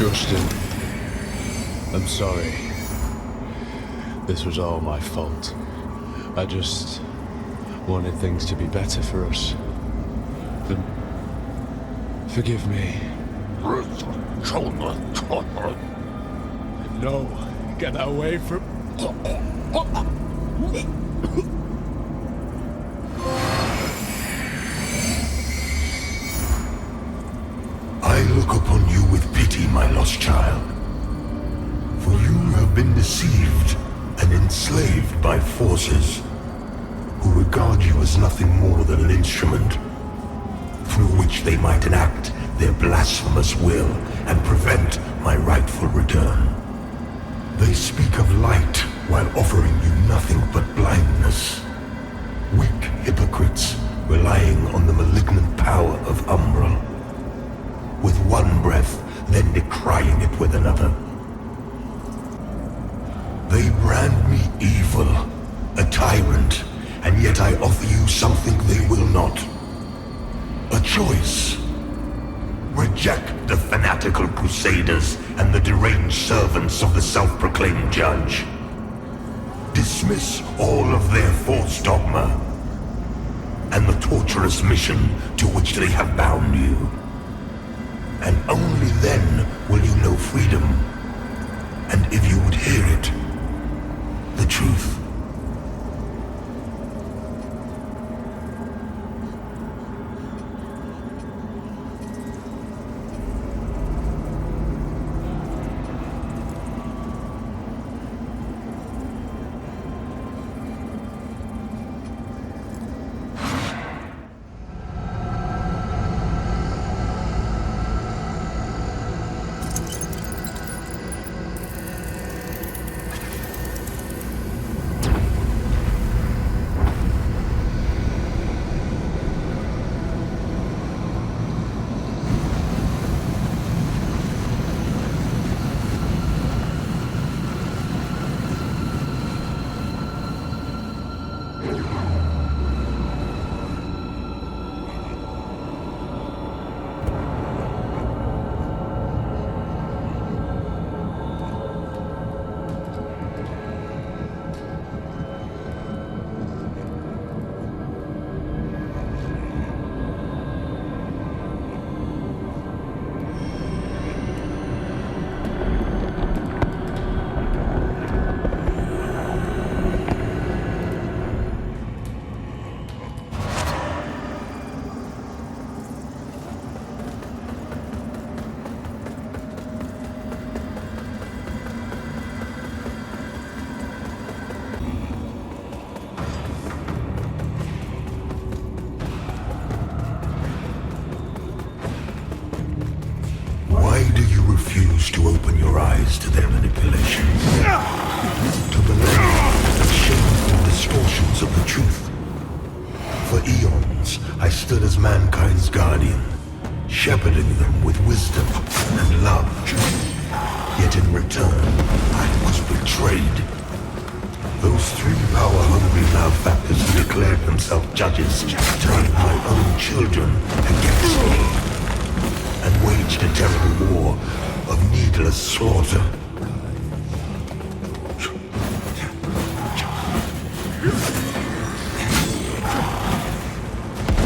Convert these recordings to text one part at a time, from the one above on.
Justin, I'm sorry. This was all my fault. I just wanted things to be better for us. Forgive me. No, get away from... I look upon you with pity, my lost child. For you have been deceived and enslaved by forces who regard you as nothing more than an instrument through which they might enact their blasphemous will and prevent my rightful return. They speak of light while offering you nothing but blindness. Weak hypocrites relying on the malignant power of Umbra. With one breath, then decrying it with another. They brand me evil, a tyrant, and yet I offer you something they will not. A choice. Reject the fanatical crusaders and the deranged servants of the self-proclaimed judge. Dismiss all of their false dogma and the torturous mission to which they have bound you. And only then will you know freedom. And if you would hear it, the truth. To open your eyes to their manipulations, to believe the shameful distortions of the truth. For eons, I stood as mankind's guardian, shepherding them with wisdom and love. Yet in return, I was betrayed. Those three power-hungry malefactors who declared themselves judges turned my own children against me and waged a terrible war of needless slaughter.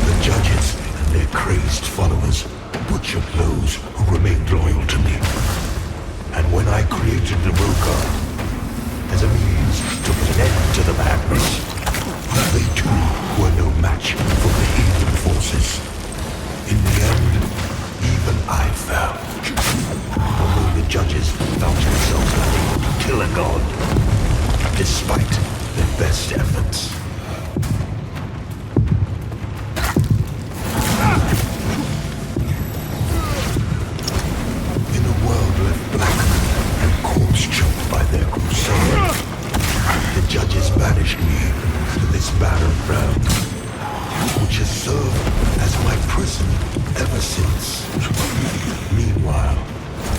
The judges and their crazed followers butchered those who remained loyal to me. And when I created the Rogar as a means to put an end to the madness, they too were no match for the heathen forces. In the end, even I fell. Although the judges found themselves unable to kill a god, despite their best efforts. In a world left black and corpse-choked by their crusade, the judges banished me to this barren realm, which has served as my prison ever since. Meanwhile,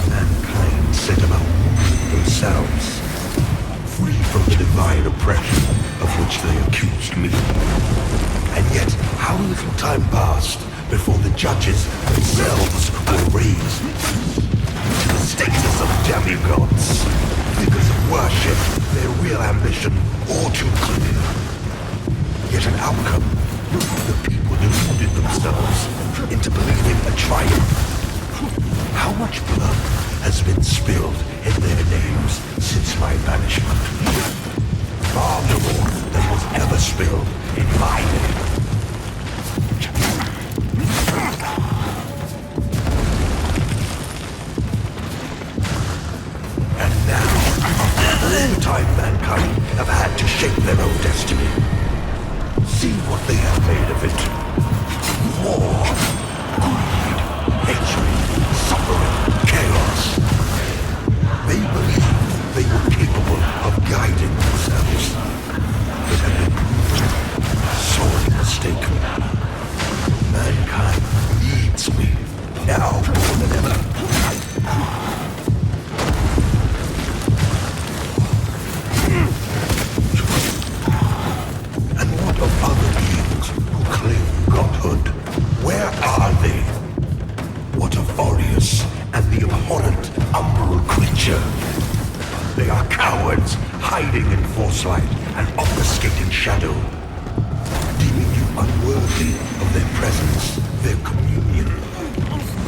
mankind set about ruling themselves, free from the divine oppression of which they accused me. And yet, how little time passed before the judges themselves were raised. to the status of demigods. Figures of worship, their real ambition, all too clear. Yet an outcome, the people deluded themselves into believing a triumph. How much blood has been spilled in their names since my banishment? Far more than was ever spilled in my name. And now, all the time mankind have had to shape their own destiny. See what they have made of it. War, greed, hatred, suffering, chaos. They believed they were capable of guiding themselves, but have been proven sorely mistaken. Mankind needs me, now more than ever. And what of other beings who claim godhood? Where are they? What of Aureus and the abhorrent umbral creature? They are cowards, hiding in foresight and obfuscating shadow, deeming you unworthy of their presence, their communion.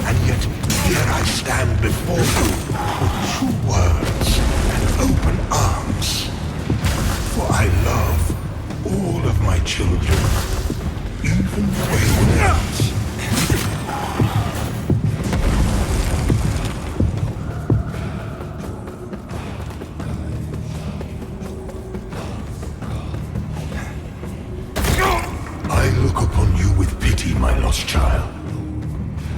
And yet, here I stand before you with true words and open arms. For I love all of my children, even wayward ones. I look upon you with pity, my lost child.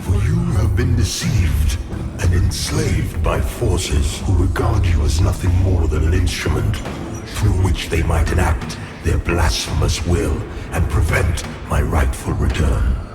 For you have been deceived and enslaved by forces who regard you as nothing more than an instrument through which they might enact their blasphemous will and prevent my rightful return.